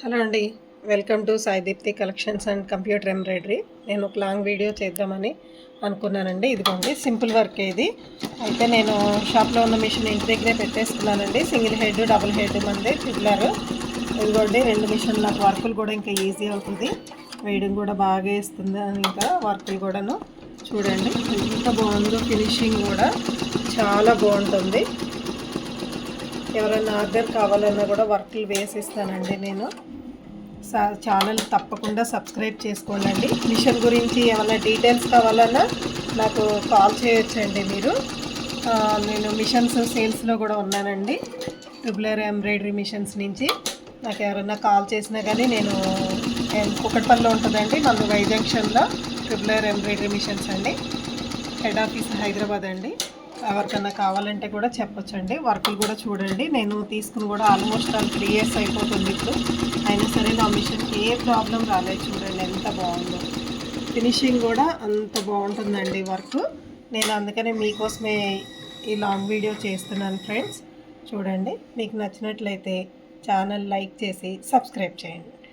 Hello అండి, welcome to Sai Deepthi collections and computer embroidery. నేను ఒక లాంగ్ వీడియో చేద్దామని అనుకున్నానండి. ఇదిగోండి సింపుల్ వర్క్ ఇది. అయితే నేను షాప్లో ఉన్న మిషన్ ఇంటి దగ్గరే పెట్టేసుకున్నానండి. సింగిల్ హెడ్, డబుల్ హెడ్ మంది ఫిడ్లర్. ఇదిగోండి 2 మిషన్ నాకు వర్కులు కూడా ఇంకా ఈజీ అవుతుంది. వేయడం కూడా బాగా వేస్తుంది. ఇంకా వర్కులు కూడాను చూడండి ఎంత బాగుందో. ఫినిషింగ్ కూడా చాలా బాగుంటుంది. ఎవరైనా ఆర్డర్ కావాలన్నా కూడా వర్కులు వేసిస్తానండి నేను. ఛానల్ తప్పకుండా సబ్స్క్రైబ్ చేసుకోండి. మిషన్ గురించి ఏమైనా డీటెయిల్స్ కావాలన్నా నాకు కాల్ చేయొచ్చండి మీరు. నేను మిషన్స్ సేల్స్లో కూడా ఉన్నానండి. ట్రిపులర్ ఎంబ్రాయిడరీ మిషన్స్ నుంచి నాకు ఎవరైనా కాల్ చేసినా కానీ నేను కుకట్పల్లిలో ఉంటుందండి, మన వై జంక్షన్లో ట్రిపులర్ ఎంబ్రాయిడరీ మిషన్స్ అండి. హెడ్ ఆఫీస్ హైదరాబాద్ అండి. ఎవరికన్నా కావాలంటే కూడా చెప్పొచ్చండి. వర్కులు కూడా చూడండి, నేను తీసుకుని కూడా ఆల్మోస్ట్ 3 years అయిపోతుంది ఇప్పుడు. అయినా సరే నా మిషన్కి ఏ ప్రాబ్లం రాలేదు. చూడండి ఎంత బాగుందో. ఫినిషింగ్ కూడా అంత బాగుంటుందండి వర్క్. నేను అందుకనే మీకోసమే ఈ లాంగ్ వీడియో చేస్తున్నాను ఫ్రెండ్స్. చూడండి, మీకు నచ్చినట్లయితే ఛానల్ లైక్ చేసి సబ్స్క్రైబ్ చేయండి.